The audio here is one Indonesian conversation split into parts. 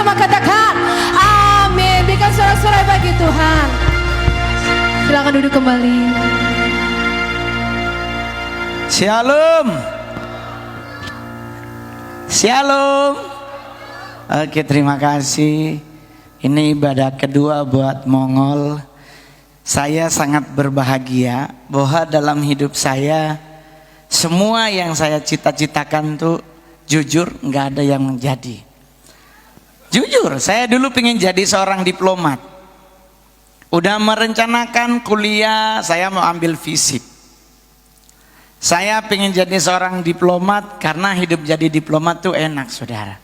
sama katakan amin. Berikan sorak-sorai bagi Tuhan. Silakan duduk kembali. Shalom. Shalom. Oke, terima kasih. Ini ibadah kedua buat Mongol. Saya sangat berbahagia bahwa dalam hidup saya semua yang saya cita-citakan tuh jujur nggak ada yang menjadi. Jujur, saya dulu pengen jadi seorang diplomat. Udah merencanakan kuliah, saya mau ambil fisip. Saya pengen jadi seorang diplomat karena hidup jadi diplomat tuh enak, saudara.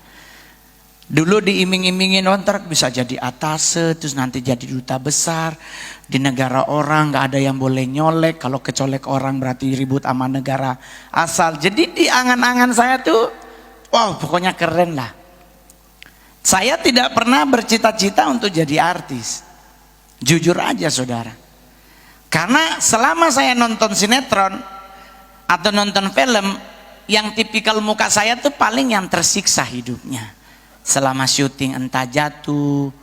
Dulu diiming-imingin, ntar bisa jadi atase, terus nanti jadi duta besar di negara orang, nggak ada yang boleh nyolek. Kalau kecolek orang berarti ribut sama negara asal. Jadi di angan-angan saya tuh, wow, pokoknya keren lah. Saya tidak pernah bercita-cita untuk jadi artis. Jujur aja, saudara. Karena selama saya nonton sinetron atau nonton film, yang tipikal muka saya tuh paling yang tersiksa hidupnya. Selama syuting entah jatuh,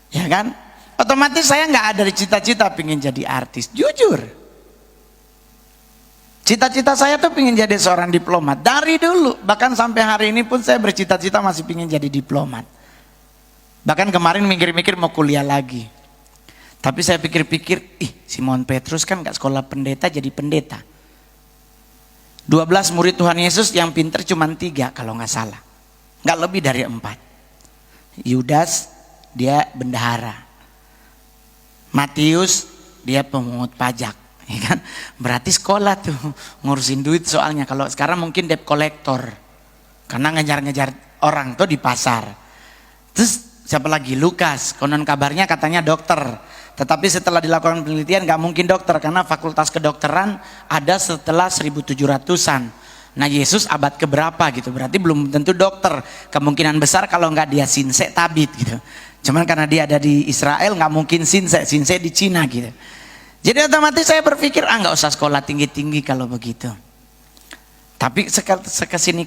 ya kan? Otomatis saya nggak ada cita-cita pengen jadi artis. Jujur, cita-cita saya tuh pengen jadi seorang diplomat dari dulu. Bahkan sampai hari ini pun saya bercita-cita masih pengen jadi diplomat. Bahkan kemarin mikir-mikir mau kuliah lagi. Tapi saya pikir-pikir, Simon Petrus kan nggak sekolah pendeta jadi pendeta. 12 murid Tuhan Yesus yang pinter cuma 3 kalau nggak salah. Nggak lebih dari 4. Yudas dia bendahara, Matius dia pemungut pajak, ya kan? Berarti sekolah tuh ngurusin duit soalnya. Kalau sekarang mungkin debt collector karena ngejar-ngejar orang tuh di pasar. Terus siapa lagi? Lukas, konon kabarnya katanya dokter, tetapi setelah dilakukan penelitian nggak mungkin dokter karena fakultas kedokteran ada setelah 1700-an. Nah, Yesus abad keberapa gitu, berarti belum tentu dokter. Kemungkinan besar kalau nggak dia sinse tabib gitu. Cuman karena dia ada di Israel nggak mungkin sinse di Cina gitu. Jadi otomatis saya berpikir nggak usah sekolah tinggi-tinggi kalau begitu. Tapi kesini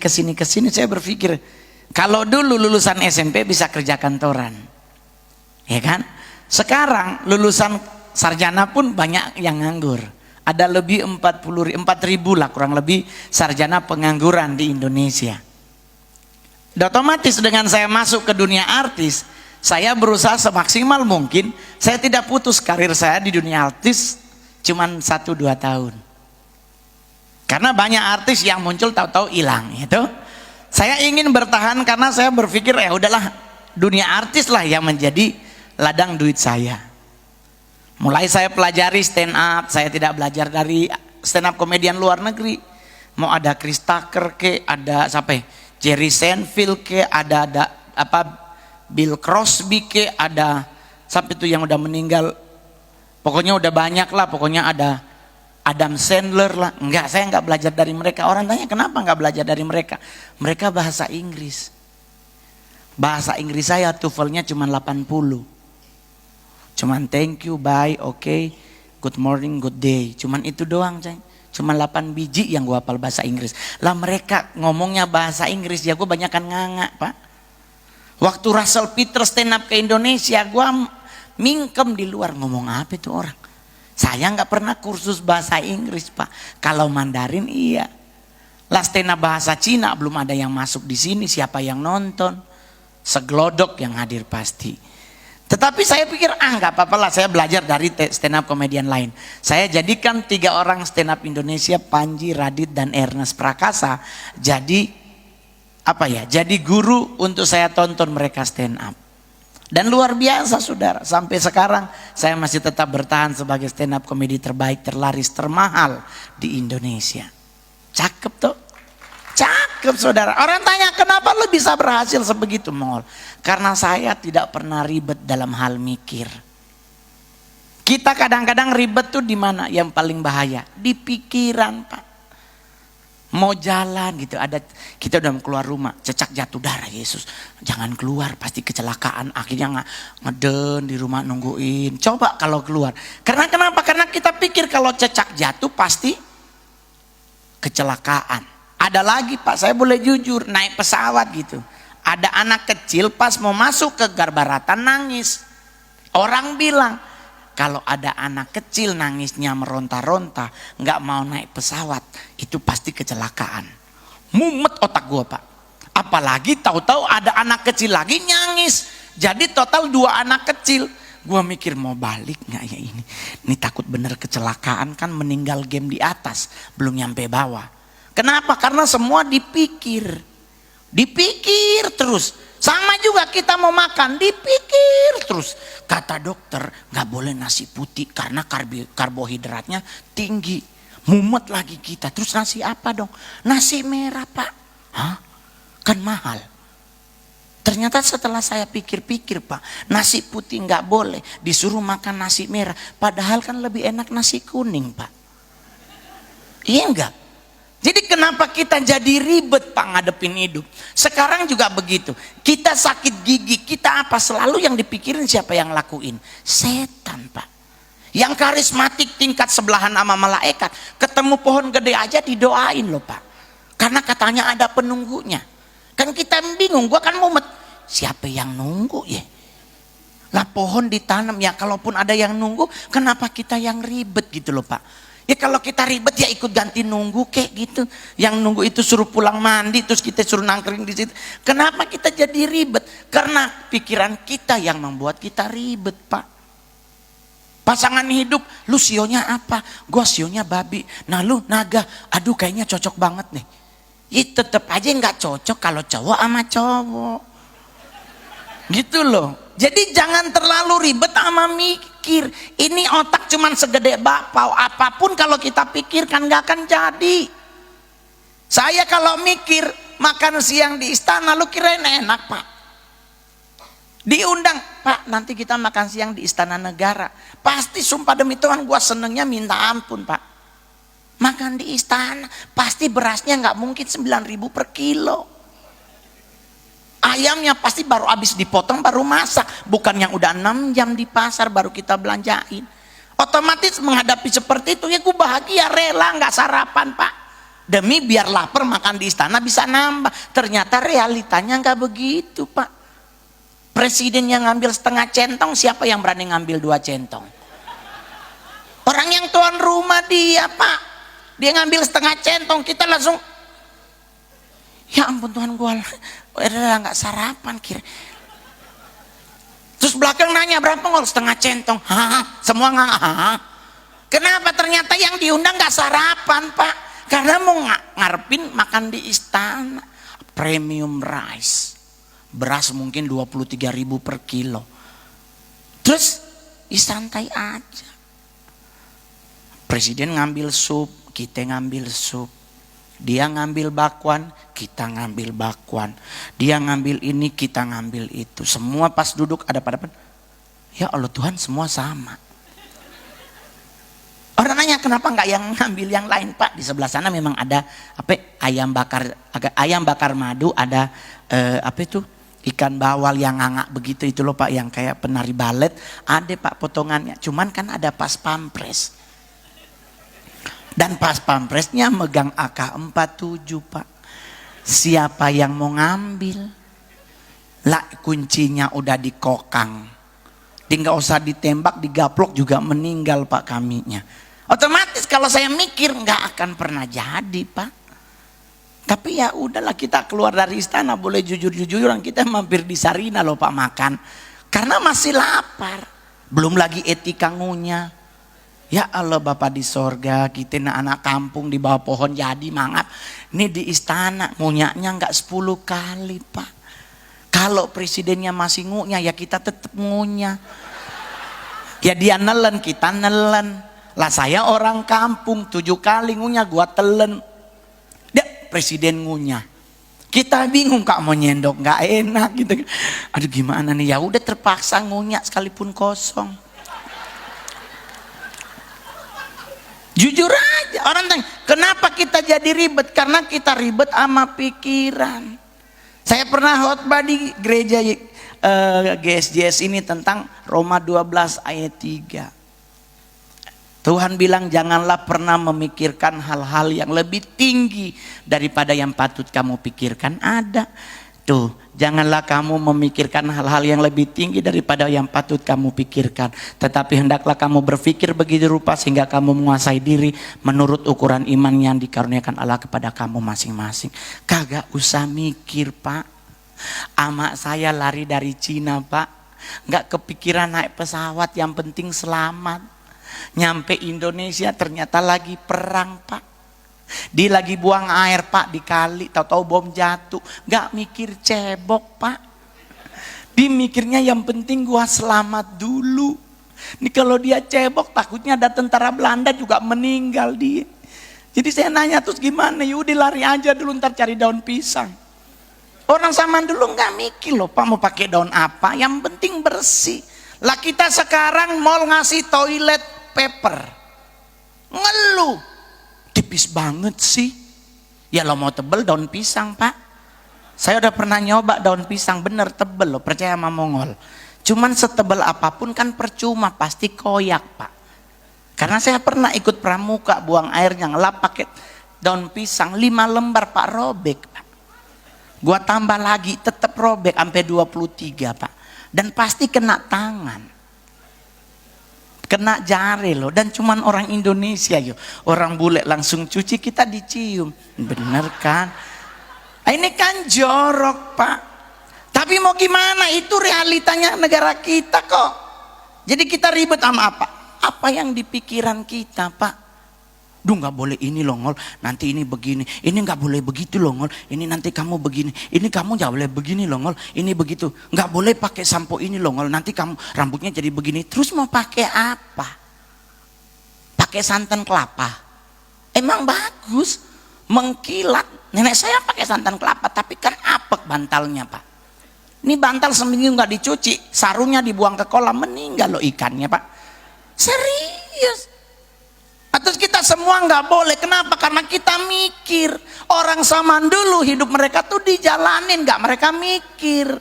saya berpikir kalau dulu lulusan SMP bisa kerja kantoran, ya kan? Sekarang lulusan sarjana pun banyak yang nganggur. Ada lebih 4.000 lah kurang lebih sarjana pengangguran di Indonesia. Dan otomatis dengan saya masuk ke dunia artis, saya berusaha semaksimal mungkin. Saya tidak putus karir saya di dunia artis cuman 1-2 tahun. Karena banyak artis yang muncul tahu-tahu hilang, gitu. Saya ingin bertahan karena saya berpikir ya udahlah, dunia artis lah yang menjadi ladang duit saya. Mulai saya pelajari stand up, saya tidak belajar dari stand up komedian luar negeri. Mau ada Chris Tucker ke, ada sampai Jerry Seinfeld ke, ada Bill Crosby ke, ada sampai itu yang udah meninggal. Pokoknya udah banyak lah, pokoknya ada Adam Sandler lah. Enggak, saya enggak belajar dari mereka. Orang tanya kenapa enggak belajar dari mereka? Mereka bahasa Inggris. Bahasa Inggris saya TOEFL-nya cuma 80. Cuman thank you, bye, okay, good morning, good day. Cuman itu doang, ceng. Cuman 8 biji yang gua hafal bahasa Inggris. Lah mereka ngomongnya bahasa Inggris, ya gua banyakan nganga, Pak. Waktu Russell Peters stand up ke Indonesia, gua mingkem di luar, ngomong apa itu orang. Saya nggak pernah kursus bahasa Inggris, Pak. Kalau Mandarin iya. Lah stand up bahasa Cina belum ada yang masuk di sini, siapa yang nonton? Seglodok yang hadir pasti. Tetapi saya pikir nggak apa-apa lah, saya belajar dari stand up komedian lain. Saya jadikan 3 orang stand up Indonesia, Panji, Radit, dan Ernest Prakasa, jadi jadi guru untuk saya tonton mereka stand up. Dan luar biasa, saudara, sampai sekarang saya masih tetap bertahan sebagai stand up komedi terbaik, terlaris, termahal di Indonesia. Cakep tuh. Cakep, saudara. Orang tanya kenapa lu bisa berhasil sebegitu, Mongol? Karena saya tidak pernah ribet dalam hal mikir. Kita kadang-kadang ribet tuh di mana? Yang paling bahaya di pikiran, Pak. Mau jalan gitu, kita udah mau keluar rumah, cecak jatuh darah, Yesus jangan keluar, pasti kecelakaan. Akhirnya ngeden di rumah nungguin. Coba kalau keluar, karena kenapa? Karena kita pikir kalau cecak jatuh pasti kecelakaan. Ada lagi, Pak, saya boleh jujur, naik pesawat gitu, Ada anak kecil pas mau masuk ke Garbarata nangis. Orang bilang, kalau ada anak kecil nangisnya meronta-ronta, nggak mau naik pesawat, itu pasti kecelakaan. Mumet otak gua, Pak. Apalagi tahu-tahu ada anak kecil lagi nangis. Jadi total 2 anak kecil. Gua mikir mau balik nggak ya ini? Ini takut bener kecelakaan, kan meninggal game di atas, belum nyampe bawah. Kenapa? Karena semua dipikir terus. Sama juga kita mau makan, dipikir terus. Kata dokter nggak boleh nasi putih karena karbohidratnya tinggi. Mumet lagi kita. Terus nasi apa dong? Nasi merah, Pak. Hah? Kan mahal. Ternyata setelah saya pikir-pikir, Pak, nasi putih nggak boleh, disuruh makan nasi merah. Padahal kan lebih enak nasi kuning, Pak. Iya enggak? Jadi kenapa kita jadi ribet, Pak, ngadepin hidup? Sekarang juga begitu. Kita sakit gigi, kita apa? Selalu yang dipikirin siapa yang lakuin? Setan, Pak. Yang karismatik tingkat sebelahan sama malaikat, ketemu pohon gede aja didoain loh, Pak. Karena katanya ada penunggunya. Kan kita bingung, gua kan mumet. Siapa yang nunggu ya? Lah pohon ditanam ya, kalaupun ada yang nunggu, kenapa kita yang ribet gitu loh, Pak? Ya kalau kita ribet ya ikut ganti nunggu kayak gitu. Yang nunggu itu suruh pulang mandi, terus kita suruh nangkring di situ. Kenapa kita jadi ribet? Karena pikiran kita yang membuat kita ribet, Pak. Pasangan hidup, lu sionya apa? Gua sionya babi. Nah lu naga, aduh kayaknya cocok banget nih. Ya tetep aja nggak cocok kalau cowok sama cowok. Gitu loh. Jadi jangan terlalu ribet sama mikir. Ini otak cuman segede bakpao. Apapun kalau kita pikirkan nggak akan jadi. Saya kalau mikir makan siang di istana, lu kirain enak, Pak? Diundang, Pak, nanti kita makan siang di Istana Negara. Pasti sumpah demi Tuhan gua senengnya minta ampun, Pak. Makan di istana, pasti berasnya nggak mungkin 9.000 per kilo. Ayamnya pasti baru habis dipotong baru masak, bukan yang udah 6 jam di pasar baru kita belanjain. Otomatis menghadapi seperti itu ya gue bahagia, rela nggak sarapan, Pak, demi biar lapar makan di istana bisa nambah. Ternyata realitanya nggak begitu, Pak. Presiden yang ngambil setengah centong, siapa yang berani ngambil 2 centong? Orang yang tuan rumah dia, Pak, dia ngambil setengah centong, kita langsung ya ampun Tuhan, gue nggak sarapan kira. Terus belakang nanya berapa ngol, setengah centong. Hah? Semua nggak. Kenapa? Ternyata yang diundang nggak sarapan, Pak, karena mau ngarepin makan di istana. Premium rice, beras mungkin 23.000 per kilo. Terus santai aja. Presiden ngambil sup, kita ngambil sup. Dia ngambil bakwan, kita ngambil bakwan. Dia ngambil ini, kita ngambil itu. Semua pas duduk ada pada ya Allah Tuhan, semua sama. Orang nanya kenapa nggak yang ngambil yang lain, Pak? Di sebelah sana memang ada ayam bakar madu, ada apa itu ikan bawal yang ngangak begitu itu loh, Pak, yang kayak penari balet. Ada, Pak, potongannya. Cuman kan ada pas pampres. Dan pas pampresnya megang AK-47, Pak. Siapa yang mau ngambil? Lah kuncinya udah dikokang. Dia nggak usah ditembak, digaplok juga meninggal, Pak, kaminya. Otomatis kalau saya mikir nggak akan pernah jadi, Pak. Tapi ya udahlah, kita keluar dari istana boleh jujur-jujuran, kita mampir di Sarina loh, Pak, makan. Karena masih lapar. Belum lagi etika ngunyah. Ya Allah Bapak di sorga, kita anak kampung di bawah pohon jadi mangap. Ini di istana ngunyahnya nggak 10 kali, Pak. Kalau presidennya masih ngunyah ya kita tetap ngunyah. Ya dia nelen, kita nelen. Lah saya orang kampung 7 kali ngunyah, gua telen. Dia presiden ngunyah. Kita bingung, Kak, mau nyendok nggak enak gitu. Aduh gimana nih, ya udah terpaksa ngunyah sekalipun kosong. Jujur aja, orang tanya, kenapa kita jadi ribet? Karena kita ribet sama pikiran. Saya pernah khotbah di gereja GSJS ini tentang Roma 12 ayat 3. Tuhan bilang janganlah pernah memikirkan hal-hal yang lebih tinggi daripada yang patut kamu pikirkan ada. Tuh, janganlah kamu memikirkan hal-hal yang lebih tinggi daripada yang patut kamu pikirkan. Tetapi hendaklah kamu berpikir begitu rupa sehingga kamu menguasai diri menurut ukuran iman yang dikaruniakan Allah kepada kamu masing-masing. Kagak usah mikir, Pak. Amak saya lari dari Cina, Pak. Nggak kepikiran naik pesawat, yang penting selamat. Nyampe Indonesia ternyata lagi perang, Pak. Dia lagi buang air, Pak, di kali, tahu-tahu bom jatuh. Gak mikir cebok, Pak. Dia mikirnya yang penting gua selamat dulu. Ini kalau dia cebok takutnya ada tentara Belanda juga meninggal dia. Jadi saya nanya, terus gimana? Yaudah lari aja dulu, ntar cari daun pisang. Orang zaman dulu gak mikir loh, Pak, mau pakai daun apa, yang penting bersih. Lah kita sekarang mau ngasih toilet paper, ngeluh. Tipis banget sih. Ya lo mau tebel daun pisang, Pak. Saya udah pernah nyoba daun pisang, bener tebel loh, percaya sama Mongol. Cuman setebel apapun kan percuma, pasti koyak, Pak. Karena saya pernah ikut pramuka buang airnya, ngelap pakai daun pisang 5 lembar, Pak, robek, Pak. Gua tambah lagi tetap robek sampai 23, Pak. Dan pasti kena tangan. Kena jari loh, dan cuman orang Indonesia yo, orang bule langsung cuci, kita dicium, bener kan? Ini kan jorok, Pak. Tapi mau gimana, itu realitanya negara kita kok. Jadi kita ribet sama apa? Apa yang di pikiran kita, Pak? Duh, nggak boleh ini loh, Ngol, nanti ini begini, ini nggak boleh begitu loh, Ngol, ini nanti kamu begini, ini kamu nggak boleh begini loh, Ngol, ini begitu, nggak boleh pakai sampo ini loh, Ngol, nanti kamu rambutnya jadi begini. Terus mau pakai apa? Pakai santan kelapa? Emang bagus, mengkilat. Nenek saya pakai santan kelapa, tapi kan apek bantalnya, Pak. Ini bantal seminggu nggak dicuci, sarungnya dibuang ke kolam, meninggal loh ikannya, Pak. Serius. Terus kita semua nggak boleh. Kenapa? Karena kita mikir. Orang zaman dulu hidup mereka tuh dijalanin, nggak mereka mikir.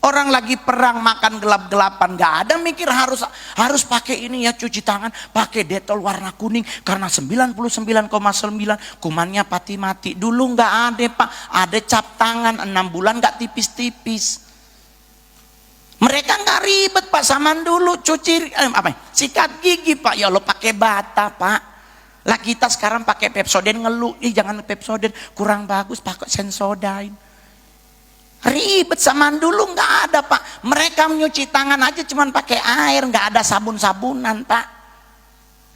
Orang lagi perang makan gelap-gelapan, nggak ada mikir harus pakai ini ya, cuci tangan pakai detol warna kuning karena 99,9 kumannya mati. Dulu nggak ada, Pak. Ada cap tangan 6 bulan nggak tipis-tipis. Mereka nggak ribet, Pak, zaman dulu cuci sikat gigi, Pak, ya Allah pakai bata, Pak. Lah kita sekarang pakai Pepsodent ngeluh, jangan Pepsodent kurang bagus, pakai Sensodyne. Ribet, zaman dulu nggak ada, Pak. Mereka menyuci tangan aja cuman pakai air, nggak ada sabun-sabunan, Pak.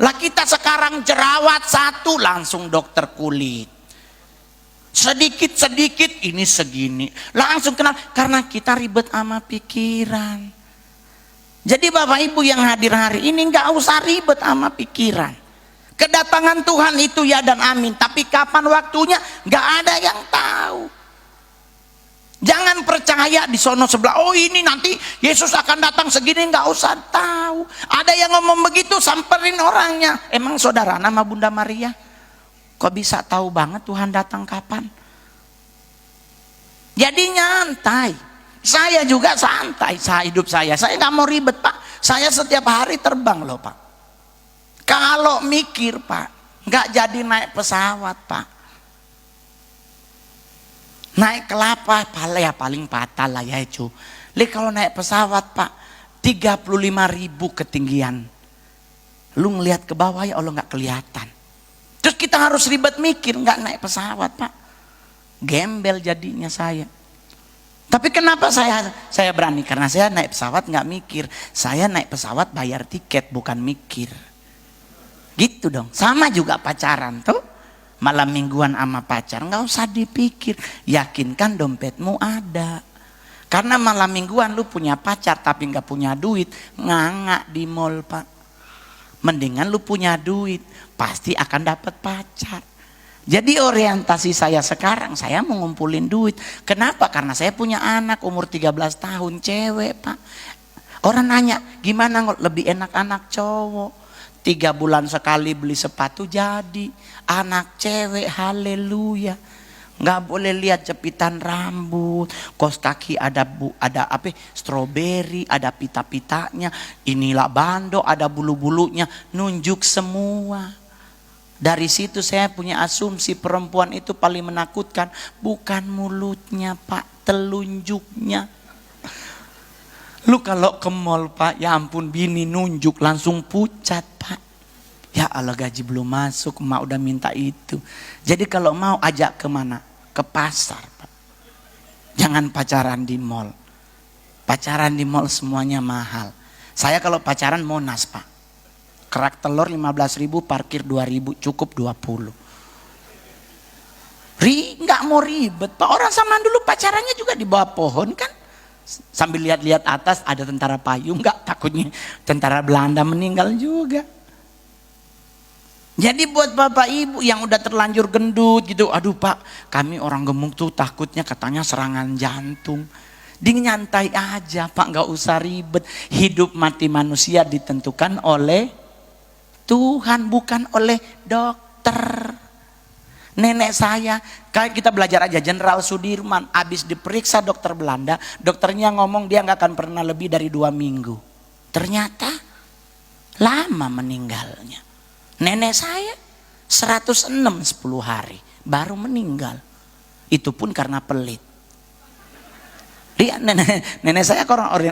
Lah kita sekarang jerawat satu langsung dokter kulit. Sedikit-sedikit ini segini, langsung kenal, karena kita ribet sama pikiran. Jadi Bapak Ibu yang hadir hari ini nggak usah ribet sama pikiran. Kedatangan Tuhan itu ya dan amin, tapi kapan waktunya nggak ada yang tahu. Jangan percaya di sono sebelah, oh ini nanti Yesus akan datang segini, nggak usah tahu. Ada yang ngomong begitu, samperin orangnya. Emang saudara nama Bunda Maria? Kok bisa tahu banget Tuhan datang kapan? Jadi nyantai. Saya juga santai, hidup saya nggak mau ribet, Pak. Saya setiap hari terbang loh, Pak. Kalau mikir, Pak, nggak jadi naik pesawat, Pak. Naik kelapa paling patah lah ya itu. Kalau naik pesawat, Pak, 35.000 ketinggian. Lu ngelihat ke bawah ya Allah nggak kelihatan. Terus kita harus ribet mikir, nggak naik pesawat, Pak. Gembel jadinya saya. Tapi kenapa saya berani? Karena saya naik pesawat nggak mikir. Saya naik pesawat bayar tiket, bukan mikir. Gitu dong. Sama juga pacaran tuh. Malam mingguan sama pacar, nggak usah dipikir. Yakinkan dompetmu ada. Karena malam mingguan lu punya pacar tapi nggak punya duit, nganga di mall, Pak. Mendingan lu punya duit, pasti akan dapat pacar. Jadi orientasi saya sekarang, saya mau ngumpulin duit. Kenapa? Karena saya punya anak umur 13 tahun, cewek, Pak. Orang nanya, gimana lebih enak anak cowok? 3 bulan sekali beli sepatu jadi. Anak cewek, haleluya. Nggak boleh lihat jepitan rambut, kos kaki ada stroberi, ada pita-pitanya, inilah bando, ada bulu-bulunya, nunjuk semua. Dari situ saya punya asumsi perempuan itu paling menakutkan bukan mulutnya, Pak, telunjuknya. Lu kalau ke mall Pak, ya ampun bini nunjuk langsung pucat Pak. Ya Allah gaji belum masuk, emak udah minta itu. Jadi kalau mau ajak kemana? Ke pasar Pak. Jangan pacaran di mall. Pacaran di mall semuanya mahal. Saya kalau pacaran Monas Pak. Kerak telur 15.000, parkir 2.000, cukup 20. Nggak mau ribet Pak. Orang zaman dulu pacarannya juga di bawah pohon kan. Sambil lihat-lihat atas ada tentara payung, nggak takutnya tentara Belanda meninggal juga. Jadi buat bapak ibu yang udah terlanjur gendut gitu, aduh Pak, kami orang gemuk tuh takutnya katanya serangan jantung. Nyantai aja Pak, nggak usah ribet. Hidup mati manusia ditentukan oleh Tuhan, bukan oleh dokter. Nenek saya, kayak kita belajar aja, Jenderal Sudirman habis diperiksa dokter Belanda, dokternya ngomong dia nggak akan pernah lebih dari 2 minggu. Ternyata lama meninggalnya. Nenek saya 106 10 hari baru meninggal. Itu pun karena pelit. Dia nenek saya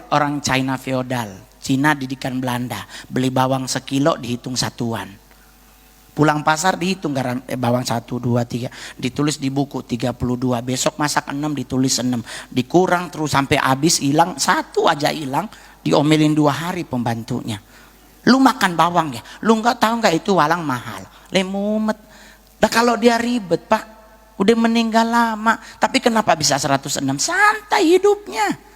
orang China feodal, Cina didikan Belanda, beli bawang sekilo dihitung satuan. Pulang pasar dihitung bawang 1, 2, 3, ditulis di buku 32, besok masak 6 ditulis 6, dikurang terus sampai habis, hilang 1 aja hilang, diomelin 2 hari pembantunya. Lu makan bawang ya, lu nggak tahu nggak itu walang mahal, lemumet. Nah kalau dia ribet Pak, udah meninggal lama, tapi kenapa bisa 106? Santai hidupnya.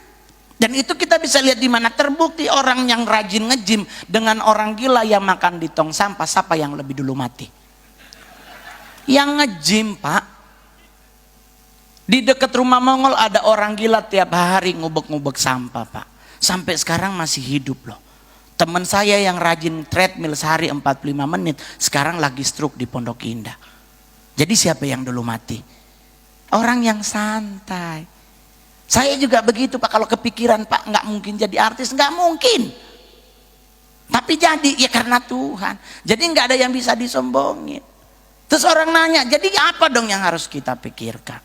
Dan itu kita bisa lihat di mana terbukti orang yang rajin nge-gym dengan orang gila yang makan di tong sampah, siapa yang lebih dulu mati? Yang nge-gym Pak. Di dekat rumah Mongol ada orang gila tiap hari ngubek-ngubek sampah Pak. Sampai sekarang masih hidup loh. Teman saya yang rajin treadmill sehari 45 menit, sekarang lagi stroke di Pondok Indah. Jadi siapa yang dulu mati? Orang yang santai. Saya juga begitu Pak, kalau kepikiran Pak nggak mungkin jadi artis, nggak mungkin. Tapi jadi ya karena Tuhan. Jadi nggak ada yang bisa disombongin. Terus orang nanya, jadi apa dong yang harus kita pikirkan?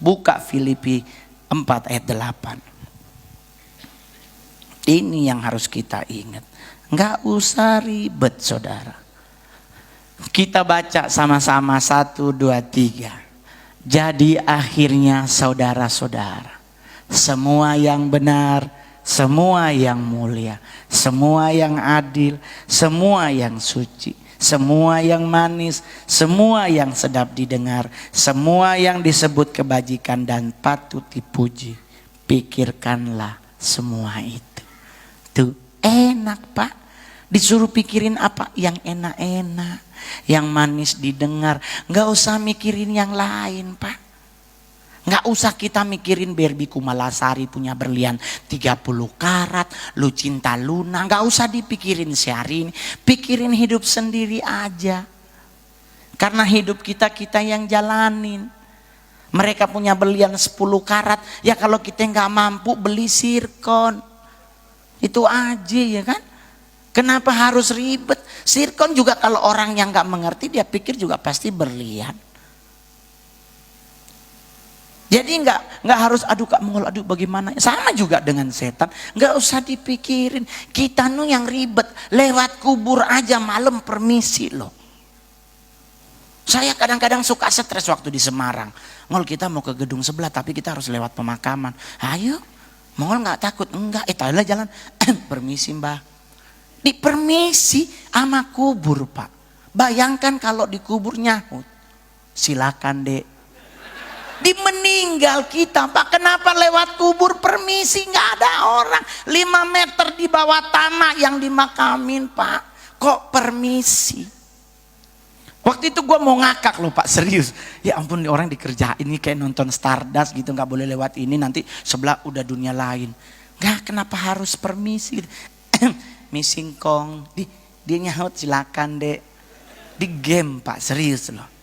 Buka Filipi 4 ayat 8. Ini yang harus kita ingat. Nggak usah ribet saudara. Kita baca sama-sama 1, 2, 3. Jadi akhirnya saudara-saudara, semua yang benar, semua yang mulia, semua yang adil, semua yang suci, semua yang manis, semua yang sedap didengar, semua yang disebut kebajikan dan patut dipuji, pikirkanlah semua itu. Tuh enak Pak, disuruh pikirin apa yang enak-enak, yang manis didengar, nggak usah mikirin yang lain Pak. Nggak usah kita mikirin Barbie Kumalasari punya berlian 30 karat, lu cinta Luna, nggak usah dipikirin Syahrini, pikirin hidup sendiri aja. Karena hidup kita yang jalanin. Mereka punya berlian 10 karat, ya kalau kita nggak mampu beli sirkon. Itu aja ya kan. Kenapa harus ribet? Sirkon juga kalau orang yang nggak mengerti dia pikir juga pasti berlian. Jadi nggak harus aduh Kak Mongol, aduh bagaimana? Sama juga dengan setan, nggak usah dipikirin. Kita nu yang ribet, lewat kubur aja malam permisi loh. Saya kadang-kadang suka stres waktu di Semarang. Ngol kita mau ke gedung sebelah tapi kita harus lewat pemakaman. Ayo, Mongol nggak takut? Enggak, tadilah jalan. Permisi Mbah. Dipermisi sama kubur Pak. Bayangkan kalau di kubur nyahut. Silakan Dek. Di meninggal kita Pak, kenapa lewat kubur permisi? Nggak ada orang 5 meter di bawah tanah yang dimakamin Pak, kok permisi? Waktu itu gue mau ngakak loh Pak, serius. Ya ampun orang dikerjain ini kayak nonton Stardust gitu, nggak boleh lewat ini, nanti sebelah udah dunia lain. Nggak, kenapa harus permisi? Missing kong, dia nyaut silakan Dek. Di game Pak, serius loh.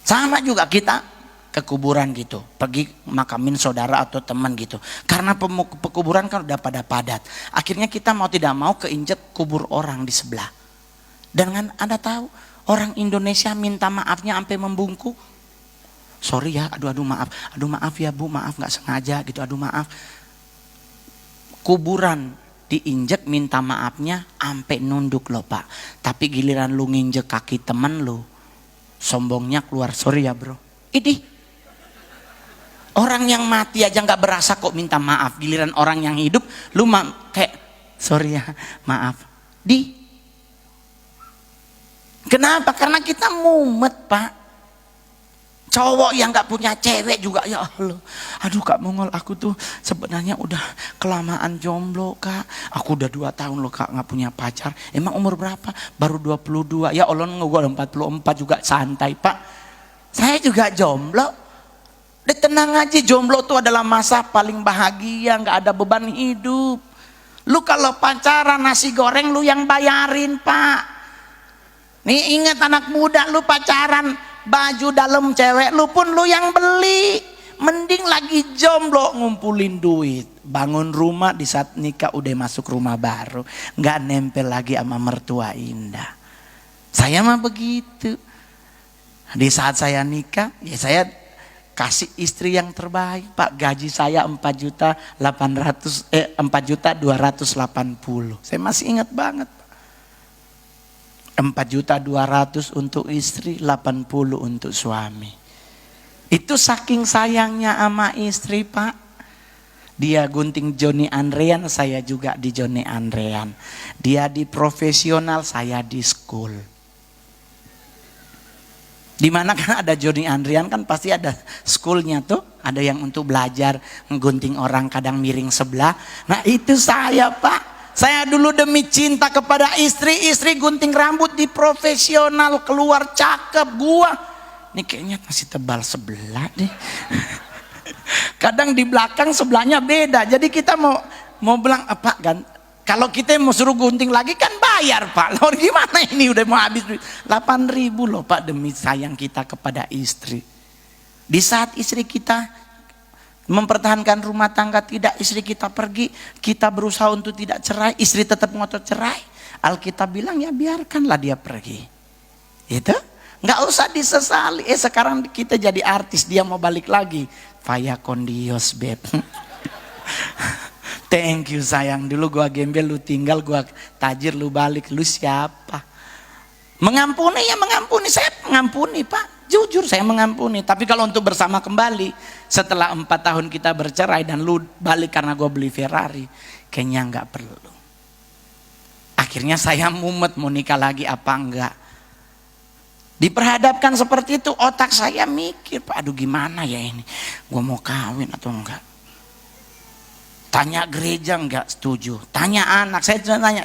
Sama juga kita ke kuburan gitu, pergi makamin saudara atau teman gitu. Karena pekuburan kan udah pada padat. Akhirnya kita mau tidak mau keinjek kubur orang di sebelah. Dan Anda tahu orang Indonesia minta maafnya sampai membungkuk. sorry ya, aduh maaf ya bu, maaf nggak sengaja gitu, aduh maaf. Kuburan diinjek minta maafnya ampe nunduk loh pak. Tapi giliran lu nginjek kaki temen lu, sombongnya keluar, sorry ya bro. Ini orang yang mati aja nggak berasa kok minta maaf. Giliran orang yang hidup, lu kayak sorry ya, maaf. Kenapa? Karena kita mumet pak. Cowok yang nggak punya cewek juga, ya Allah. Aduh Kak Mongol, aku tuh sebenarnya udah kelamaan jomblo Kak. Aku udah 2 tahun loh Kak nggak punya pacar. Emang umur berapa? Baru 22. Ya Allah, gue 44 juga santai Pak. Saya juga jomblo. Udah tenang aja, jomblo tuh adalah masa paling bahagia, nggak ada beban hidup. Lu kalau pacaran nasi goreng lu yang bayarin Pak. Nih ingat anak muda, lu pacaran baju dalam cewek lu pun lu yang beli. Mending lagi jomblo ngumpulin duit, bangun rumah di saat nikah udah masuk rumah baru, nggak nempel lagi sama mertua indah. Saya mah begitu. Di saat saya nikah ya saya kasih istri yang terbaik Pak. Gaji saya 4.280.000. Saya masih ingat banget. 4.200.000 untuk istri, 80 untuk suami. Itu saking sayangnya sama istri Pak. Dia gunting Johnny Andrean, saya juga di Johnny Andrean. Dia di profesional, saya di school. Dimana kan ada Johnny Andrean kan pasti ada schoolnya tuh. Ada yang untuk belajar ngegunting orang kadang miring sebelah. Nah itu saya Pak. Saya dulu demi cinta kepada istri gunting rambut di profesional, keluar cakep. Gua ini kayaknya masih tebal sebelah deh. Kadang di belakang sebelahnya beda. Jadi kita mau bilang apa kan? Kalau kita mau suruh gunting lagi kan bayar Pak. Lalu gimana ini udah mau habis duit 8.000 loh Pak demi sayang kita kepada istri. Di saat istri kita mempertahankan rumah tangga, tidak istri kita pergi, kita berusaha untuk tidak cerai, istri tetap ngotot cerai. Alkitab bilang ya biarkanlah dia pergi. Itu nggak usah disesali. Sekarang kita jadi artis, dia mau balik lagi. Faya kondios beb. Thank you sayang, dulu gua gembel lu tinggal, gua tajir lu balik, lu siapa? Mengampuni ya mengampuni, saya mengampuni Pak. Jujur saya mengampuni. Tapi kalau untuk bersama kembali, setelah 4 tahun kita bercerai dan lu balik karena gue beli Ferrari, kayaknya nggak perlu. Akhirnya saya mumet mau nikah lagi apa enggak. Diperhadapkan seperti itu, otak saya mikir, Pak aduh gimana ya ini, gue mau kawin atau enggak. Tanya gereja enggak setuju, tanya anak, saya cuma tanya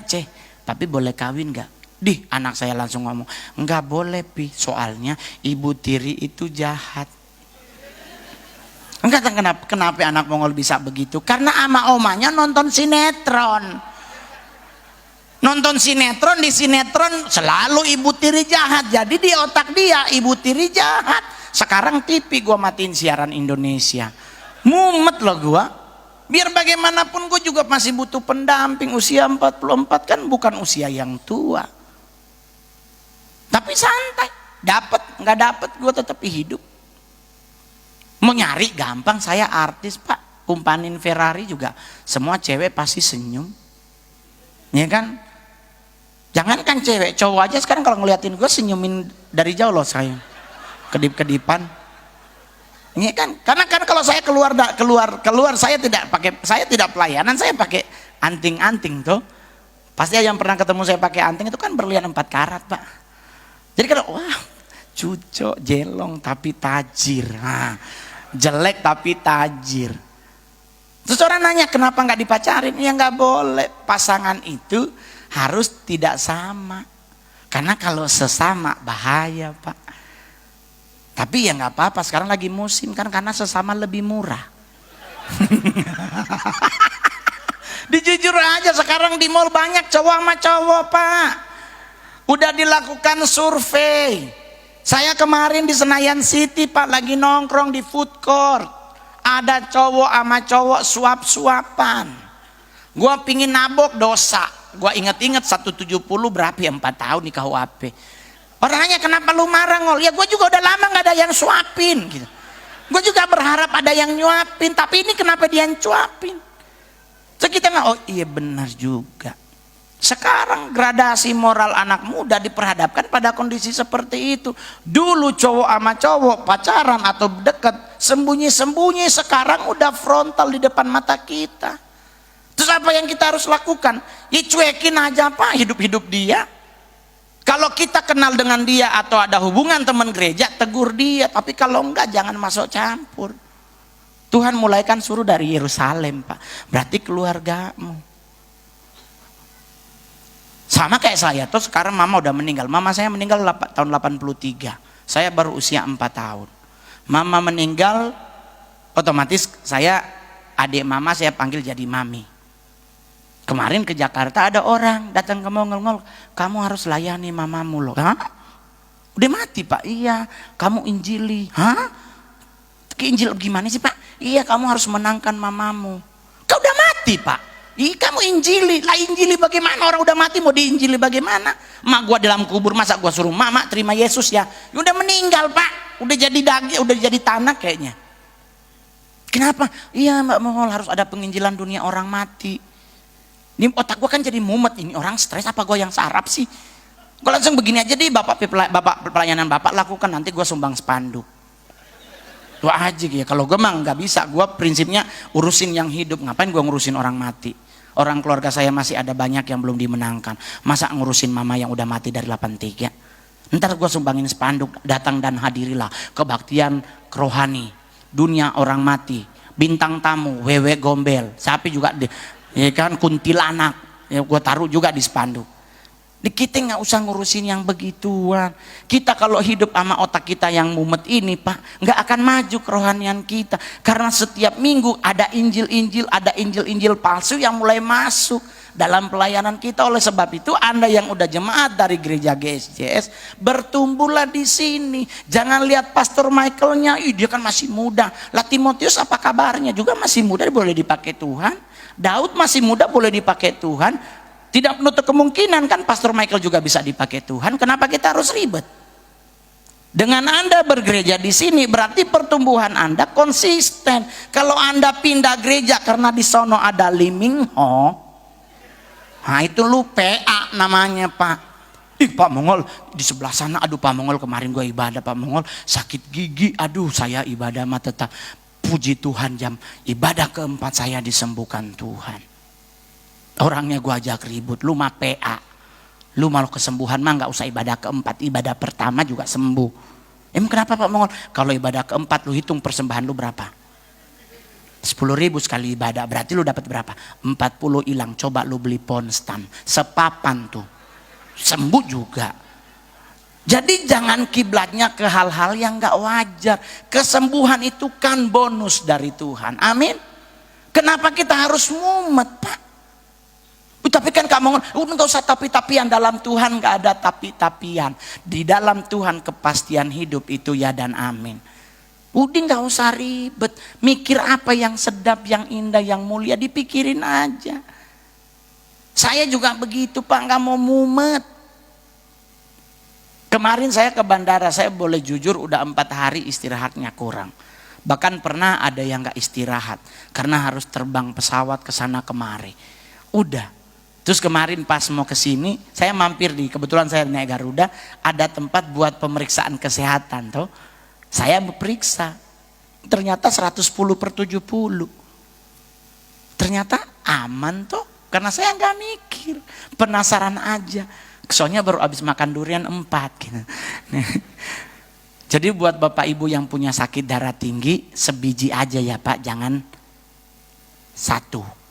tapi boleh kawin enggak? Anak saya langsung ngomong, enggak boleh Pi, soalnya ibu tiri itu jahat. Enggak, kenapa anak Mongol bisa begitu? Karena ama omanya nonton sinetron. Nonton sinetron, di sinetron selalu ibu tiri jahat. Jadi di otak dia ibu tiri jahat. Sekarang TV gua matiin siaran Indonesia. Mumet loh gua. Biar bagaimanapun gue juga masih butuh pendamping. Usia 44 kan bukan usia yang tua. Tapi santai, dapat nggak dapat gue tetap hidup. Mau nyari gampang, saya artis Pak, umpanin Ferrari juga semua cewek pasti senyum, ya kan? Jangankan cewek, cowok aja sekarang kalau ngeliatin gue senyumin dari jauh loh saya, kedip-kedipan, ya kan? Karena kan kalau saya keluar saya tidak pelayanan, saya pakai anting-anting tuh. Pasti yang pernah ketemu saya pakai anting itu kan berlian 4 karat Pak. Jadi kalau wah cucok jelong tapi tajir, nah, jelek tapi tajir. Terus orang nanya kenapa nggak dipacarin? Ya nggak boleh, pasangan itu harus tidak sama. Karena kalau sesama bahaya Pak. Tapi ya nggak apa-apa, sekarang lagi musim kan karena sesama lebih murah. Dijujur aja sekarang di mall banyak cowok sama cowok Pak. Udah dilakukan survei. Saya kemarin di Senayan City Pak lagi nongkrong di food court. Ada cowok sama cowok suap-suapan. Gua pingin nabok dosa. Gua inget-inget 170 berapa ya 4 tahun di KUHP. Orang nanya kenapa lu marah Ngol? Ya gua juga udah lama gak ada yang suapin gitu. Gue juga berharap ada yang nyuapin, tapi ini kenapa dia yang cuapin? So kita nggak, oh iya benar juga. Sekarang gradasi moral anak muda diperhadapkan pada kondisi seperti itu. Dulu cowok sama cowok pacaran atau dekat sembunyi-sembunyi, sekarang udah frontal di depan mata kita. Terus apa yang kita harus lakukan? Ya cuekin aja Pak hidup-hidup dia. Kalau kita kenal dengan dia atau ada hubungan teman gereja, tegur dia. Tapi kalau enggak jangan masuk campur. Tuhan mulaikan suruh dari Yerusalem Pak. Berarti keluargamu. Sama kayak saya tuh, sekarang mama udah meninggal. Mama saya meninggal tahun 83. Saya baru usia 4 tahun. Mama meninggal, otomatis saya, adik mama saya panggil jadi mami. Kemarin ke Jakarta ada orang datang ke ngomong, kamu harus layani mamamu loh. Hah? Udah mati Pak? Iya. Kamu injili. Hah? Injil gimana sih Pak? Iya, kamu harus menangkan mamamu. Kau udah mati Pak? Ih, kamu injili. Lah injili bagaimana? Orang udah mati mau diinjili bagaimana? Mak gua dalam kubur, masa gua suruh mama terima Yesus ya? Udah meninggal Pak, udah jadi daging, udah jadi tanah kayaknya. Kenapa? Iya Mbak Mongol, harus ada penginjilan dunia orang mati. Ini otak gua kan jadi mumet, ini orang stres apa gua yang sarap sih? Gua langsung begini aja deh, bapak pelayanan bapak lakukan, nanti gua sumbang spanduk. Doa aja ya. Kalau gue mah nggak bisa, gue prinsipnya urusin yang hidup. Ngapain gue ngurusin orang mati? Orang keluarga saya masih ada banyak yang belum dimenangkan. Masa ngurusin mama yang udah mati dari 83? Ntar gue sumbangin spanduk, datang dan hadirilah kebaktian rohani, dunia orang mati, bintang tamu, wewe gombel, sapi juga, ya kan, kuntilanak, ya gue taruh juga di spanduk. Kita nggak usah ngurusin yang begituan. Kita kalau hidup sama otak kita yang mumet ini Pak, nggak akan maju kerohanian kita. Karena setiap minggu ada Injil-Injil, ada Injil-Injil palsu yang mulai masuk dalam pelayanan kita. Oleh sebab itu Anda yang udah jemaat dari gereja GSJS, bertumbuhlah di sini. Jangan lihat Pastor Michaelnya, dia kan masih muda. Lah Timotius apa kabarnya? Juga masih muda, boleh dipakai Tuhan. Daud masih muda, boleh dipakai Tuhan. Tidak menutup kemungkinan kan Pastor Michael juga bisa dipakai Tuhan. Kenapa kita harus ribet? Dengan Anda bergereja di sini berarti pertumbuhan Anda konsisten. Kalau Anda pindah gereja karena di sono ada Limingho, nah itu lu PA namanya Pak. Ih Pak Mongol di sebelah sana, aduh Pak Mongol kemarin gue ibadah Pak Mongol sakit gigi, aduh saya ibadah mah tetap puji Tuhan jam ibadah keempat saya disembuhkan Tuhan. Orangnya gua ajak ribut, lu mah PA, lu malu kesembuhan mah nggak usah ibadah keempat, ibadah pertama juga sembuh. Emang kenapa Pak Mongol? Kalau ibadah keempat lu hitung persembahan lu berapa? 10.000 sekali ibadah, berarti lu dapat berapa? 40 hilang. Coba lu beli ponstan, sepapan tuh, sembuh juga. Jadi jangan kiblatnya ke hal-hal yang nggak wajar. Kesembuhan itu kan bonus dari Tuhan. Amin. Kenapa kita harus mumet Pak? Tapi kan kamu nggak usah tapi-tapian, dalam Tuhan nggak ada tapi-tapian. Di dalam Tuhan kepastian hidup itu ya dan amin. Udah nggak usah ribet, mikir apa yang sedap, yang indah, yang mulia dipikirin aja. Saya juga begitu Pak, nggak mau mumet. Kemarin saya ke bandara, saya boleh jujur udah 4 hari istirahatnya kurang. Bahkan pernah ada yang nggak istirahat karena harus terbang pesawat ke sana kemari. Udah. Terus kemarin pas mau ke sini, saya mampir kebetulan saya naik Garuda, ada tempat buat pemeriksaan kesehatan tuh. Saya berperiksa. Ternyata 110/70. Ternyata aman tuh, karena saya nggak mikir, penasaran aja. Soalnya baru habis makan durian 4 gitu. Jadi buat Bapak Ibu yang punya sakit darah tinggi, sebiji aja ya Pak, jangan 1.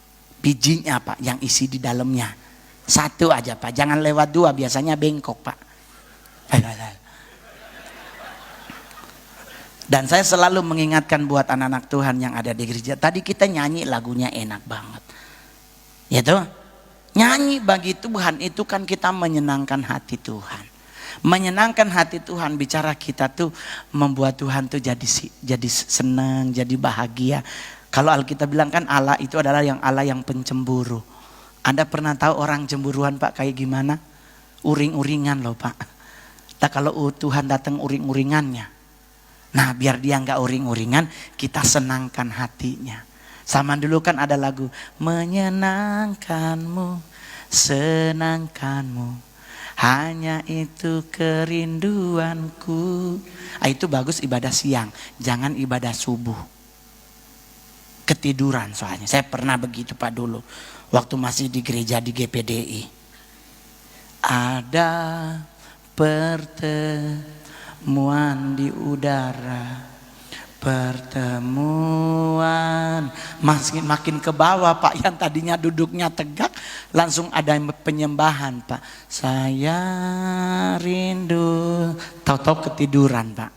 Bijinya Pak, yang isi di dalamnya 1 aja Pak, jangan lewat 2, biasanya bengkok Pak. Dan saya selalu mengingatkan buat anak-anak Tuhan yang ada di gereja, tadi kita nyanyi lagunya enak banget ya tuh. Nyanyi bagi Tuhan itu kan kita menyenangkan hati Tuhan. Menyenangkan hati Tuhan, bicara kita tuh membuat Tuhan tuh jadi senang, jadi bahagia. Kalau Alkitab bilang kan Allah itu adalah Allah yang pencemburu. Anda pernah tahu orang cemburuan Pak kayak gimana? Uring-uringan loh Pak. Nah kalau Tuhan datang uring-uringannya. Nah biar dia nggak uring-uringan, kita senangkan hatinya. Sama dulu kan ada lagu, menyenangkanmu, senangkanmu, hanya itu kerinduanku. Itu bagus ibadah siang, jangan ibadah subuh. Ketiduran soalnya, saya pernah begitu Pak dulu. Waktu masih di gereja di GPDI. Ada pertemuan di udara, pertemuan makin ke bawah Pak, yang tadinya duduknya tegak langsung ada penyembahan Pak. Saya rindu, tahu-tahu ketiduran Pak.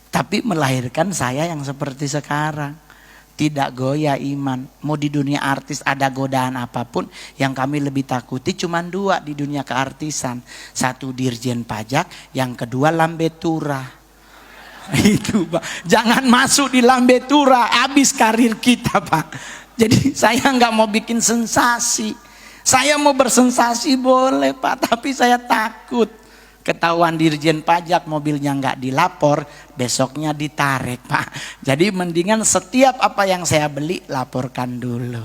Tapi melahirkan saya yang seperti sekarang. Tidak goyah iman. Mau di dunia artis ada godaan apapun, yang kami lebih takuti cuma dua di dunia keartisan. Satu dirjen pajak, yang kedua lambe turah. Itu Pak, jangan masuk di lambe turah, habis karir kita Pak. Jadi saya nggak mau bikin sensasi. Saya mau bersensasi boleh Pak, tapi saya takut ketahuan dirjen pajak mobilnya nggak dilapor, besoknya ditarik Pak. Jadi mendingan setiap apa yang saya beli laporkan dulu.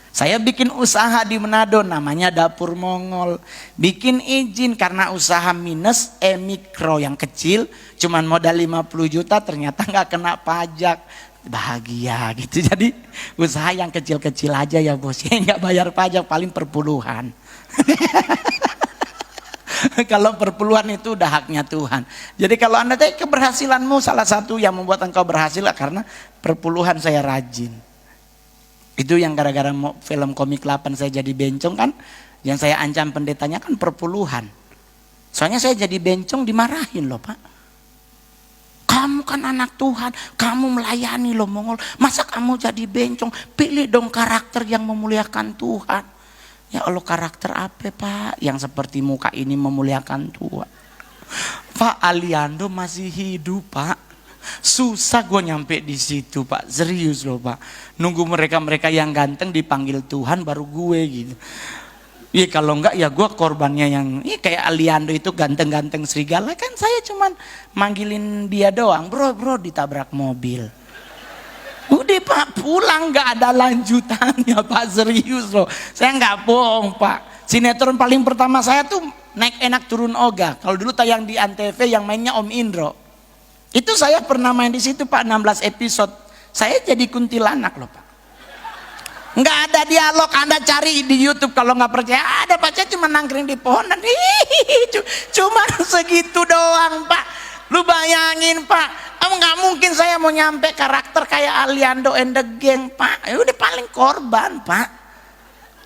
Saya bikin usaha di Manado namanya Dapur Mongol. Bikin izin karena usaha minus mikro yang kecil, cuman modal 50 juta ternyata nggak kena pajak. Bahagia gitu. Jadi usaha yang kecil-kecil aja ya bos, ya nggak bayar pajak, paling perpuluhan. Kalau perpuluhan itu udah haknya Tuhan. Jadi kalau Anda tahu keberhasilanmu, salah satu yang membuat engkau berhasil karena perpuluhan saya rajin. Itu yang gara-gara film Komik 8 saya jadi bencong kan, yang saya ancam pendetanya kan perpuluhan. Soalnya saya jadi bencong dimarahin loh Pak. Kamu kan anak Tuhan, kamu melayani loh Mongol. Masa kamu jadi bencong? Pilih dong karakter yang memuliakan Tuhan. Ya Allah, karakter apa Pak yang seperti muka ini memuliakan Tuhan? Pak, Aliando masih hidup Pak. Susah gue nyampe di situ Pak, serius loh Pak. Nunggu mereka yang ganteng dipanggil Tuhan baru gue gitu. Iya kalau enggak ya gue korbannya yang kayak Aliando itu ganteng-ganteng serigala, kan saya cuman manggilin dia doang. Bro ditabrak mobil. Udah Pak pulang, nggak ada lanjutannya Pak, serius loh. Saya nggak bohong Pak. Sinetron paling pertama saya tuh Naik Enak Turun Oga. Kalau dulu tayang di Antv yang mainnya Om Indro. Itu saya pernah main di situ Pak, 16 episode. Saya jadi kuntilanak loh Pak. Nggak ada dialog, Anda cari di YouTube kalau nggak percaya. Ada Pak, saya cuma nangkring di pohonan. Cuma segitu doang Pak. Lu bayangin Pak. Nggak mungkin saya mau nyampe karakter kayak Aliando and the Gang Pak. Udah paling korban Pak.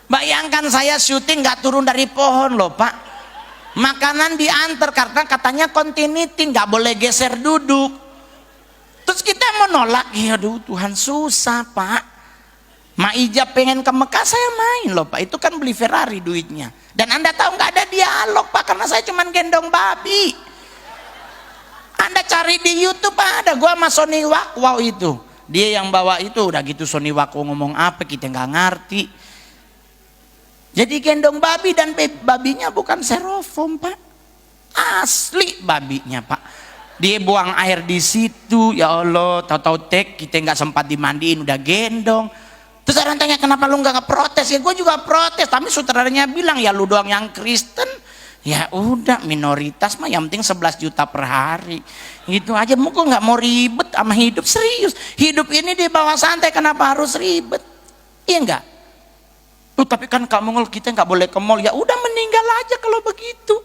Bayangkan saya syuting nggak turun dari pohon loh Pak. Makanan diantar karena katanya continuity, nggak boleh geser duduk. Terus kita mau nolak, ya aduh Tuhan susah Pak. Maijab pengen ke Mekah saya main loh Pak. Itu kan beli Ferrari duitnya. Dan Anda tahu nggak ada dialog Pak, karena saya cuman gendong babi. Anda cari di YouTube ada gua sama Sony Wakwaw itu. Dia yang bawa itu, udah gitu Sony Wakwaw ngomong apa kita nggak ngerti. Jadi gendong babi dan babinya bukan styrofoam Pak. Asli babinya Pak. Dia buang air di situ, ya Allah, tahu-tahu kita nggak sempat dimandiin udah gendong. Terus orang tanya kenapa lu nggak protes? Ya gue juga protes, tapi sutradaranya bilang ya lu doang yang Kristen. Ya udah minoritas mah yang penting 11 juta per hari gitu aja. Muka nggak mau ribet sama hidup, serius. Hidup ini di bawah santai, kenapa harus ribet? Iya enggak? Tapi kan kamu kita nggak boleh ke mall. Ya udah meninggal aja kalau begitu.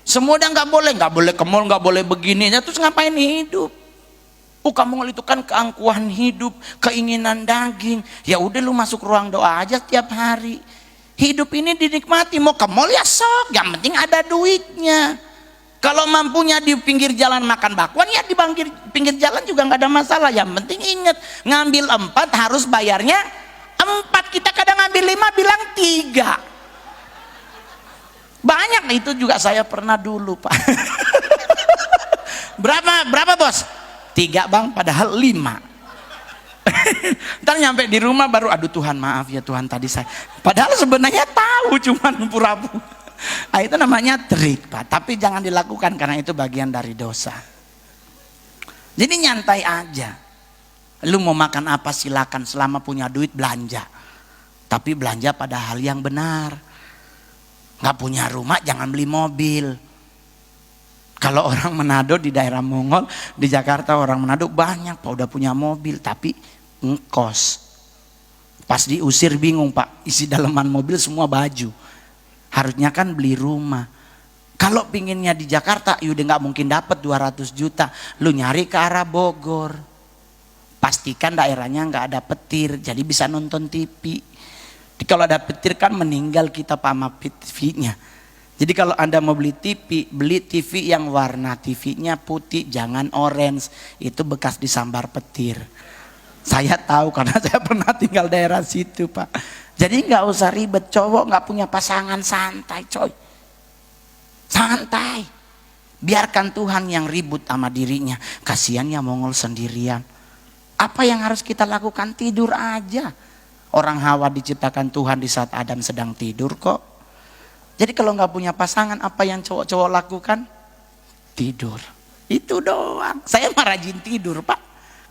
Semua udah nggak boleh ke mall, nggak boleh begini. Ya, terus ngapain hidup? Kamu itu kan keangkuhan hidup, keinginan daging. Ya udah lu masuk ruang doa aja tiap hari. Hidup ini dinikmati, mau ke mall ya sok, yang penting ada duitnya. Kalau mampunya di pinggir jalan makan bakwan ya di pinggir jalan juga nggak ada masalah. Yang penting ingat, ngambil 4 harus bayarnya 4. Kita kadang ngambil 5 bilang 3. Banyak itu juga saya pernah dulu Pak. Berapa bos? 3 bang, padahal 5. Ntar nyampe di rumah baru aduh Tuhan maaf ya Tuhan tadi saya, padahal sebenarnya tahu cuman pura-pura. Itu namanya trik Pak, tapi jangan dilakukan karena itu bagian dari dosa. Jadi nyantai aja. Lu mau makan apa silakan, selama punya duit belanja. Tapi belanja pada hal yang benar. Gak punya rumah jangan beli mobil. Kalau orang Manado di daerah Mongol, di Jakarta orang Manado banyak Pak udah punya mobil tapi ngkos. Pas diusir bingung Pak, isi daleman mobil semua baju. Harusnya kan beli rumah. Kalau pinginnya di Jakarta, ya udah nggak mungkin dapat 200 juta. Lu nyari ke arah Bogor. Pastikan daerahnya nggak ada petir, jadi bisa nonton TV. Jadi kalau ada petir kan meninggal kita sama TV-nya. Jadi kalau Anda mau beli TV, beli TV yang warna TV-nya putih, jangan orange. Itu bekas disambar petir. Saya tahu karena saya pernah tinggal daerah situ Pak. Jadi nggak usah ribet, cowok nggak punya pasangan santai coy. Santai. Biarkan Tuhan yang ribut sama dirinya. Kasihan ya Mongol sendirian. Apa yang harus kita lakukan? Tidur aja. Orang Hawa diciptakan Tuhan di saat Adam sedang tidur kok. Jadi kalau nggak punya pasangan, apa yang cowok-cowok lakukan? Tidur. Itu doang. Saya mah rajin tidur Pak.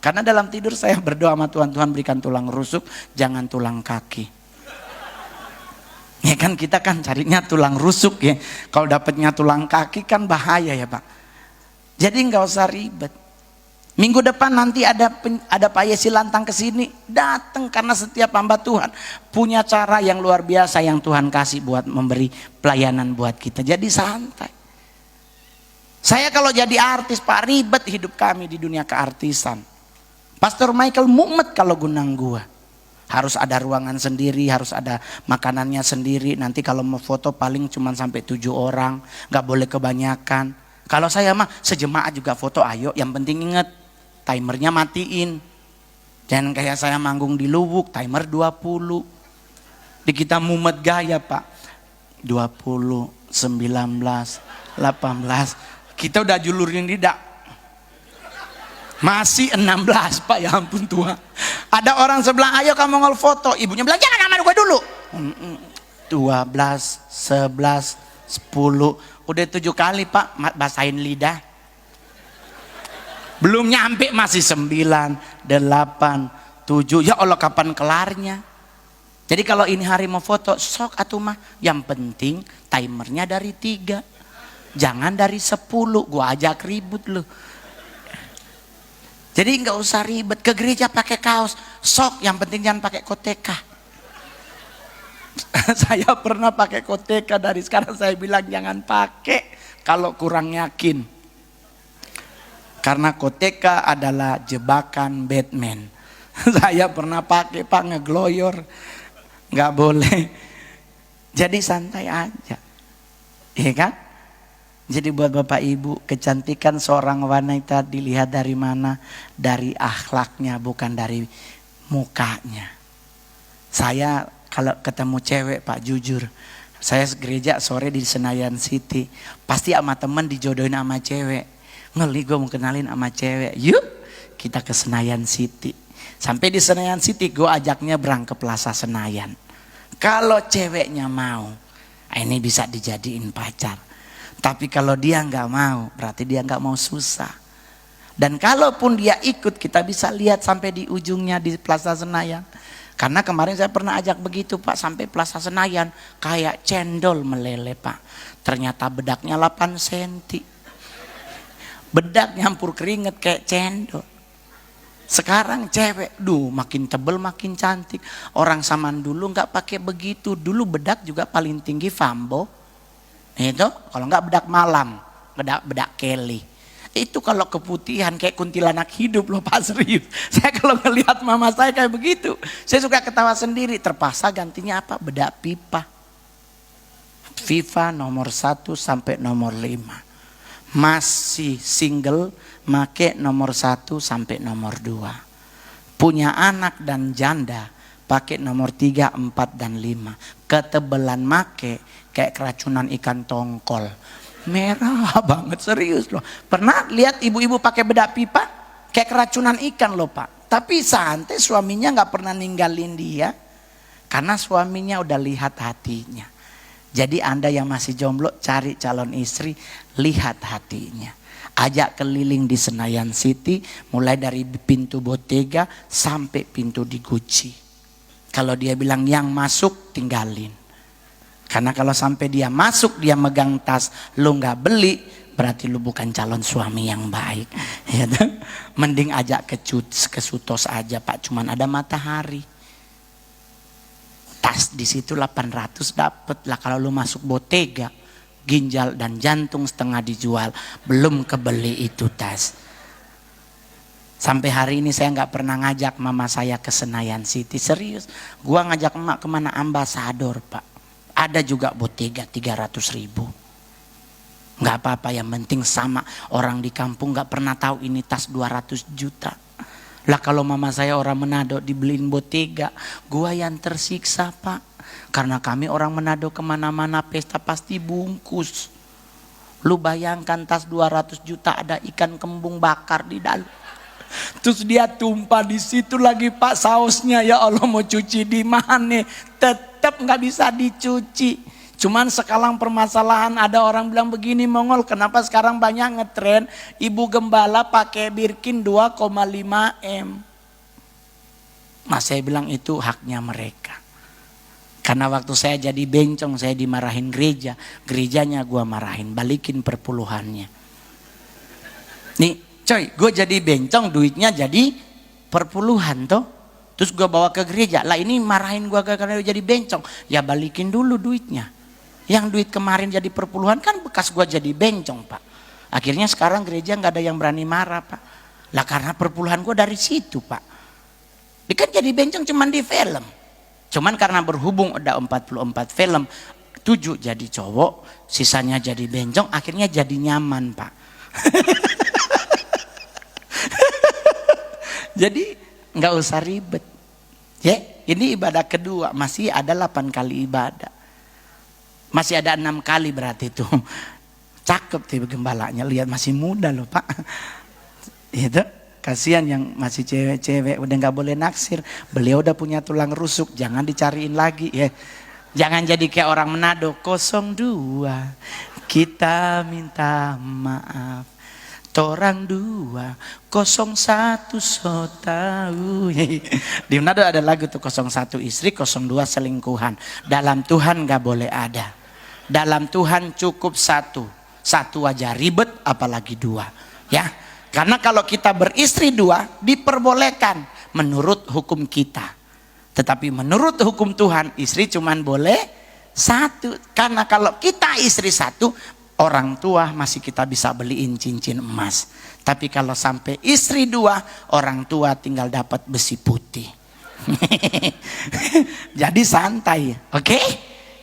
Karena dalam tidur saya berdoa sama Tuhan, Tuhan berikan tulang rusuk, jangan tulang kaki. Ya kan kita kan carinya tulang rusuk ya. Kalau dapatnya tulang kaki kan bahaya ya Pak. Jadi nggak usah ribet. Minggu depan nanti ada Pak Yesi Lantang ke sini, datang karena setiap hamba Tuhan punya cara yang luar biasa yang Tuhan kasih buat memberi pelayanan buat kita. Jadi santai. Saya kalau jadi artis Pak, ribet hidup kami di dunia keartisan. Pastor Michael mumet kalau gunang gua. Harus ada ruangan sendiri, harus ada makanannya sendiri. Nanti kalau mau foto paling cuma sampai 7 orang, nggak boleh kebanyakan. Kalau saya mah sejemaah juga foto, ayo. Yang penting inget timernya matiin. Jangan kayak saya manggung di Lubuk, timer 20. Di kita mumet gaya Pak. 20, 19, 18. Kita udah julurin lidah. Masih 16 Pak, ya ampun Tuhan. Ada orang sebelah, ayo kamu ngol foto. Ibunya bilang, jangan sama gue dulu. 12, 11, 10. Udah 7 kali Pak, basahin lidah. Belum nyampe masih 9, 8, 7. Ya Allah kapan kelarnya. Jadi kalau ini hari mau foto, sok atuh mah. Yang penting timernya dari 3. Jangan dari 10, gua ajak ribut loh. Jadi nggak usah ribet, ke gereja pakai kaos, sok yang penting jangan pakai koteka. Saya pernah pakai koteka, dari sekarang saya bilang jangan pakai kalau kurang yakin. Karena koteka adalah jebakan Batman. Saya pernah pakai Pak, ngegloyor, nggak boleh. Jadi santai aja, iya kan? Jadi buat Bapak Ibu, kecantikan seorang wanita dilihat dari mana? Dari akhlaknya, bukan dari mukanya. Saya kalau ketemu cewek Pak, jujur, saya gereja sore di Senayan City, pasti sama temen dijodohin sama cewek. Ngeli gue mau kenalin sama cewek, yuk kita ke Senayan City. Sampai di Senayan City gue ajaknya berangkat ke Plaza Senayan. Kalau ceweknya mau, ini bisa dijadiin pacar. Tapi kalau dia nggak mau, berarti dia nggak mau susah. Dan kalaupun dia ikut, kita bisa lihat sampai di ujungnya di Plaza Senayan. Karena kemarin saya pernah ajak begitu Pak, sampai Plaza Senayan, kayak cendol meleleh Pak. Ternyata bedaknya 8 cm. Bedak nyampur keringet kayak cendol. Sekarang cewek, makin tebel makin cantik. Orang zaman dulu nggak pakai begitu. Dulu bedak juga paling tinggi Fambo. Itu kalau nggak bedak malam, bedak Kelly. Itu kalau keputihan kayak kuntilanak hidup loh Pak, serius. Saya kalau ngelihat mama saya kayak begitu, saya suka ketawa sendiri. Terpaksa gantinya apa? Bedak pipa. FIFA nomor 1 sampai nomor 5. Masih single, make nomor 1 sampai nomor 2. Punya anak dan janda, pakai nomor 3, 4, dan 5. Ketebelan make kayak keracunan ikan tongkol. Merah banget, serius loh. Pernah lihat ibu-ibu pakai bedak pipa? Kayak keracunan ikan loh Pak. Tapi santai, suaminya nggak pernah ninggalin dia. Karena suaminya udah lihat hatinya. Jadi Anda yang masih jomblo, cari calon istri, lihat hatinya. Ajak keliling di Senayan City, mulai dari pintu Bottega sampai pintu di Gucci. Kalau dia bilang yang masuk, tinggalin. Karena kalau sampai dia masuk, dia megang tas, lu nggak beli, berarti lu bukan calon suami yang baik. Ya, mending ajak ke Sutos aja Pak, cuman ada matahari. Tas di situ 800 dapet lah. Kalau lu masuk Bottega, ginjal dan jantung setengah dijual, belum kebeli itu tas. Sampai hari ini saya nggak pernah ngajak mama saya ke Senayan City, serius. Gua ngajak emak kemana? Ambasador Pak. Ada juga Bottega 300.000. Nggak apa-apa, yang penting sama. Orang di kampung nggak pernah tahu ini tas 200 juta. Lah kalau mama saya orang Manado dibeliin Bottega, gua yang tersiksa Pak. Karena kami orang Manado kemana-mana pesta pasti bungkus. Lu bayangkan tas 200 juta ada ikan kembung bakar di dalam. Terus dia tumpah di situ lagi Pak sausnya. Ya Allah, mau cuci di mana? Tetap nggak bisa dicuci. Cuman sekarang permasalahan ada orang bilang begini, Mongol, kenapa sekarang banyak ngetren ibu gembala pakai Birkin 2,5 M. Mas saya bilang itu haknya mereka. Karena waktu saya jadi bencong, saya dimarahin gereja. Gerejanya gua marahin, balikin perpuluhannya. Nih coy, gue jadi bencong, duitnya jadi perpuluhan toh. Terus gue bawa ke gereja, lah ini marahin gue karena jadi bencong. Ya balikin dulu duitnya. Yang duit kemarin jadi perpuluhan kan bekas gue jadi bencong Pak. Akhirnya sekarang gereja nggak ada yang berani marah Pak. Lah karena perpuluhan gue dari situ Pak. Dia kan jadi bencong cuman di film. Cuman karena berhubung ada 44 film, 7 jadi cowok, sisanya jadi bencong, akhirnya jadi nyaman Pak. Jadi nggak usah ribet. Ya, ini ibadah kedua, masih ada 8 kali ibadah. Masih ada 6 kali berarti itu. Cakep tuh gembalanya, lihat masih muda loh Pak. Itu kasihan yang masih cewek-cewek udah nggak boleh naksir. Beliau udah punya tulang rusuk, jangan dicariin lagi ya. Jangan jadi kayak orang Manado 02. Kita minta maaf. Torang 2 01 so tahu. Di Manado ada lagu tuh 01 istri, 02 selingkuhan. Dalam Tuhan nggak boleh ada. Dalam Tuhan cukup satu aja ribet, apalagi 2 ya. Karena kalau kita beristri 2 diperbolehkan menurut hukum kita. Tetapi menurut hukum Tuhan istri cuman boleh 1. Karena kalau kita istri 1, orang tua masih kita bisa beliin cincin emas. Tapi kalau sampai istri 2, orang tua tinggal dapat besi putih. Jadi santai, oke?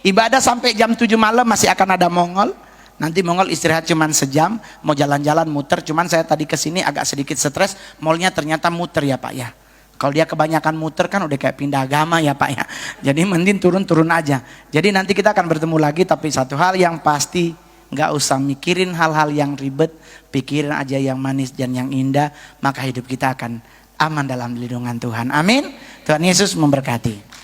Ibadah sampai jam 7 malam masih akan ada Mongol. Nanti Mongol istirahat cuman sejam, mau jalan-jalan muter. Cuman saya tadi kesini agak sedikit stres, mallnya ternyata muter ya Pak ya. Kalau dia kebanyakan muter kan udah kayak pindah agama ya Pak ya. Jadi mending turun-turun aja. Jadi nanti kita akan bertemu lagi, tapi satu hal yang pasti, nggak usah mikirin hal-hal yang ribet, pikirin aja yang manis dan yang indah, maka hidup kita akan aman dalam lindungan Tuhan. Amin. Tuhan Yesus memberkati.